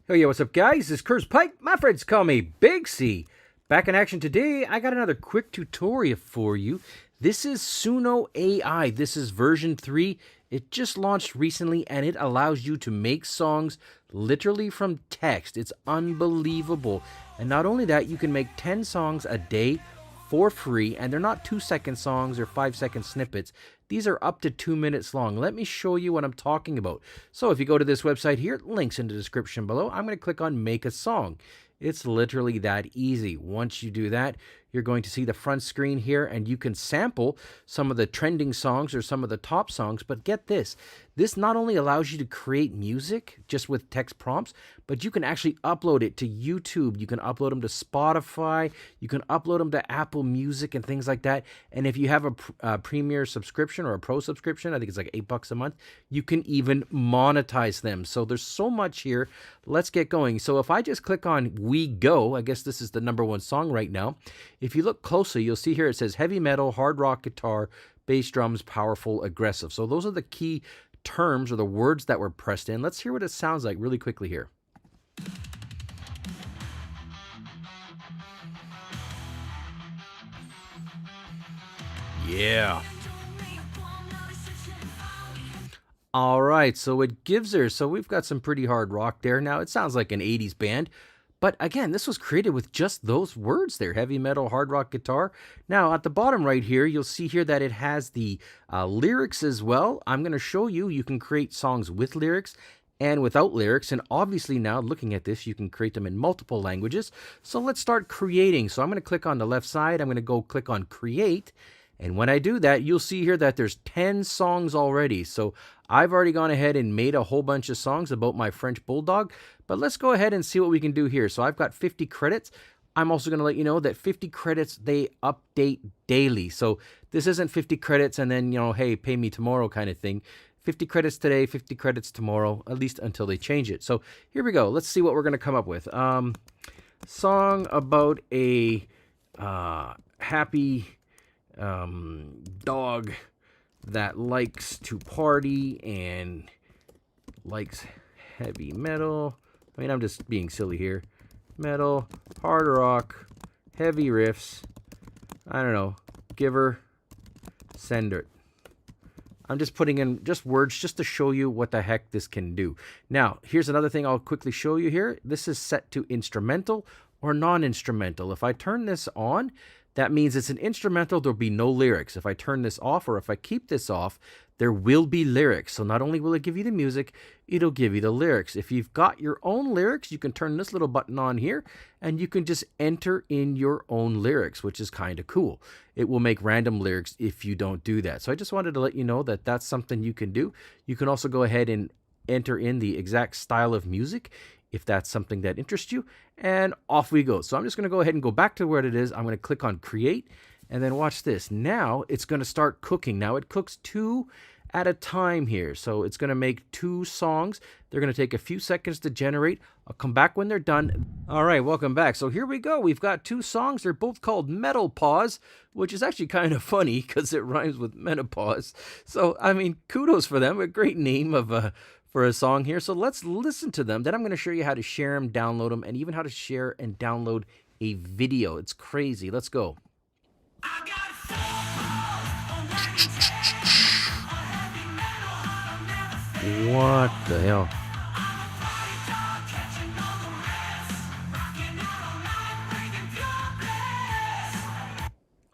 Oh yeah, what's up guys? This is Curse Pike. My friends call me Big C. Back in action today, I got another quick tutorial for you. This is Suno AI. This is version 3. It just launched recently and it allows you to make songs literally from text. It's unbelievable. And not only that, you can make 10 songs a day for free, and they're not 2-second songs or 5-second snippets. These are up to 2 minutes long. Let me show you what I'm talking about. So if you go to this website here, links in the description below, I'm going to click on Make a Song. It's literally that easy. Once you do that, you're going to see the front screen here, and you can sample some of the trending songs or some of the top songs. But get this, this not only allows you to create music just with text prompts, but you can actually upload it to YouTube. You can upload them to Spotify. You can upload them to Apple Music and things like that. And if you have a Premier subscription or a Pro subscription, I think it's like $8 a month, you can even monetize them. So there's so much here. Let's get going. So if I just click on We Go, I guess this is the #1 song right now. If you look closely, you'll see here it says heavy metal, hard rock guitar, bass drums, powerful, aggressive. So those are the key terms or the words that were pressed in. Let's hear what it sounds like really quickly here. Yeah. All right, so it gives her, so we've got some pretty hard rock there. Now, it sounds like an 80s band, but again, this was created with just those words there, heavy metal, hard rock guitar. Now, at the bottom right here, you'll see here that it has the lyrics as well. I'm going to show you, you can create songs with lyrics and without lyrics, and obviously now, looking at this, you can create them in multiple languages. So let's start creating. So I'm going to click on the left side, I'm going to go click on Create, and when I do that, you'll see here that there's 10 songs already. So I've already gone ahead and made a whole bunch of songs about my French Bulldog, but let's go ahead and see what we can do here. So I've got 50 credits. I'm also going to let you know that 50 credits, they update daily. So this isn't 50 credits and then, hey, pay me tomorrow kind of thing. 50 credits today, 50 credits tomorrow, at least until they change it. So here we go. Let's see what we're going to come up with. Song about a happy dog that likes to party and likes heavy metal. I mean, I'm just being silly here. Metal, hard rock, heavy riffs. I don't know. Give her, send her. I'm just putting in just words just to show you what the heck this can do. Now, here's another thing I'll quickly show you here. This is set to instrumental or non-instrumental. If I turn this on, that means it's an instrumental, there'll be no lyrics. If I turn this off or if I keep this off, there will be lyrics. So not only will it give you the music, it'll give you the lyrics. If you've got your own lyrics, you can turn this little button on here and you can just enter in your own lyrics, which is kind of cool. It will make random lyrics if you don't do that. So I just wanted to let you know that that's something you can do. You can also go ahead and enter in the exact style of music if that's something that interests you, and off we go. So I'm just going to go ahead and go back to where it is. I'm going to click on Create, and then watch this. Now it's going to start cooking. Now it cooks 2 at a time here. So it's going to make 2 songs. They're going to take a few seconds to generate. I'll come back when they're done. All right, welcome back. So here we go. We've got 2 songs. They're both called Menopause, which is actually kind of funny because it rhymes with menopause. So, I mean, kudos for them. A great name of for a song here. So let's listen to them. Then I'm going to show you how to share them, download them, and even how to share and download a video. It's crazy. Let's go. What the hell?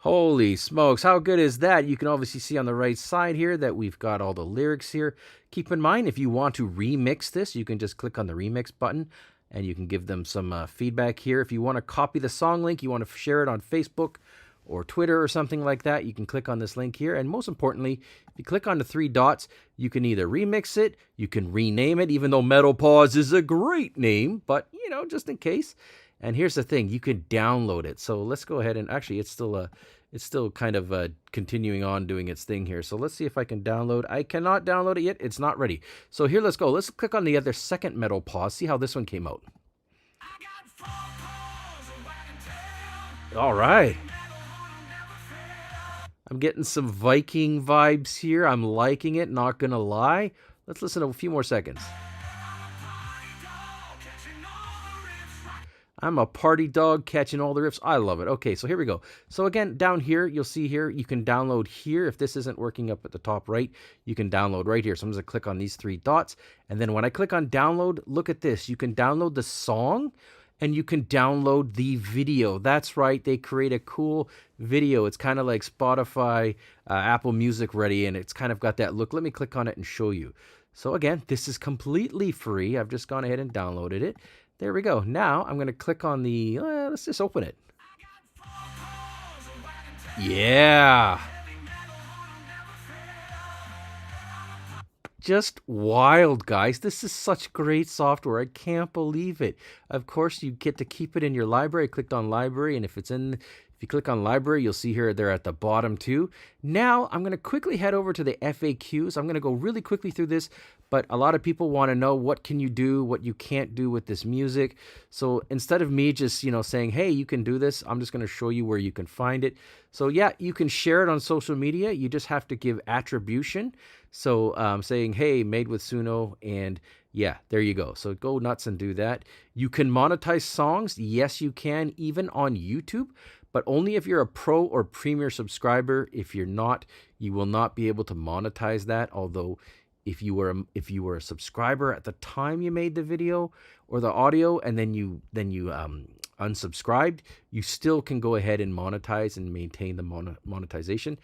Holy smokes, how good is that? You can obviously see on the right side here that we've got all the lyrics here. Keep in mind, if you want to remix this, you can just click on the remix button and you can give them some feedback here. If you want to copy the song link, you want to share it on Facebook or Twitter or something like that, you can click on this link here. And most importantly, if you click on the 3 dots, you can either remix it, you can rename it, even though Metal Pause is a great name, but, just in case. And here's the thing, you can download it. So let's go ahead and actually it's still kind of continuing on doing its thing here. So let's see if I can download. I cannot download it yet. It's not ready. So here, let's go. Let's click on the other second Metal Pause. See how this one came out. All right. I'm getting some Viking vibes here. I'm liking it, not gonna lie. Let's listen to a few more seconds. I'm a party dog catching all the riffs. I love it. Okay, so here we go. So again, down here, you'll see here, you can download here. If this isn't working up at the top right, you can download right here. So I'm just gonna click on these three dots. And then when I click on download, look at this. You can download the song and you can download the video. That's right, they create a cool video. It's kind of like Spotify, Apple Music ready, and it's kind of got that look. Let me click on it and show you. So again, this is completely free. I've just gone ahead and downloaded it. There we go. Now I'm going to click on the, let's just open it. Yeah. Just wild, guys. This is such great software. I can't believe it. Of course, you get to keep it in your library. I clicked on library, and if you click on library, you'll see here they're at the bottom too. Now, I'm going to quickly head over to the FAQs. I'm going to go really quickly through this, but a lot of people want to know what can you do, what you can't do with this music. So instead of me just, saying, hey, you can do this, I'm just going to show you where you can find it. So yeah, you can share it on social media. You just have to give attribution. So saying, hey, made with Suno, and yeah, there you go. So go nuts and do that. You can monetize songs. Yes, you can, even on YouTube, but only if you're a pro or premier subscriber. If you're not, you will not be able to monetize that. Although if you were a subscriber at the time you made the video or the audio, and then you unsubscribed, you still can go ahead and monetize and maintain the monetization.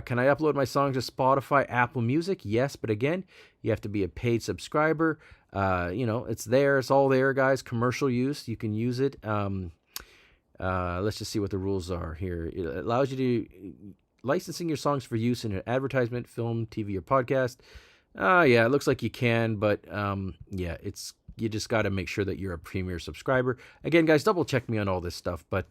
Can I upload my songs to Spotify, Apple Music? Yes, but again, you have to be a paid subscriber. It's there. It's all there, guys. Commercial use. You can use it. Let's just see what the rules are here. It allows you to licensing your songs for use in an advertisement, film, TV, or podcast. Yeah, it looks like you can, but yeah, you just got to make sure that you're a premier subscriber. Again, guys, double check me on all this stuff, but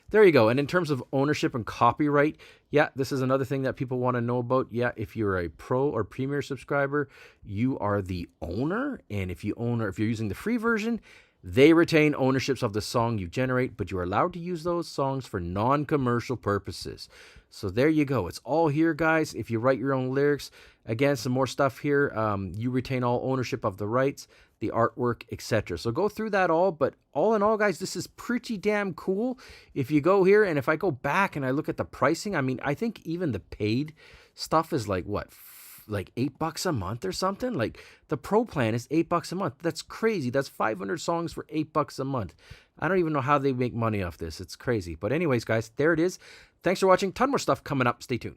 there you go. And in terms of ownership and copyright, yeah, this is another thing that people want to know about. Yeah, if you're a pro or premier subscriber, you are the owner, and if you're using the free version, they retain ownerships of the song you generate, but you're allowed to use those songs for non-commercial purposes. So there you go. It's all here, guys. If you write your own lyrics, again, some more stuff here. You retain all ownership of the rights, the artwork, etc. So go through that all. But all in all, guys, this is pretty damn cool. If you go here, and if I go back and I look at the pricing, I mean, I think even the paid stuff is like what? Like $8 a month or something. Like the pro plan is $8 a month. That's crazy. That's 500 songs for $8 a month. I don't even know how they make money off this. It's crazy. But anyways, guys, there it is. Thanks for watching. Ton more stuff coming up. Stay tuned.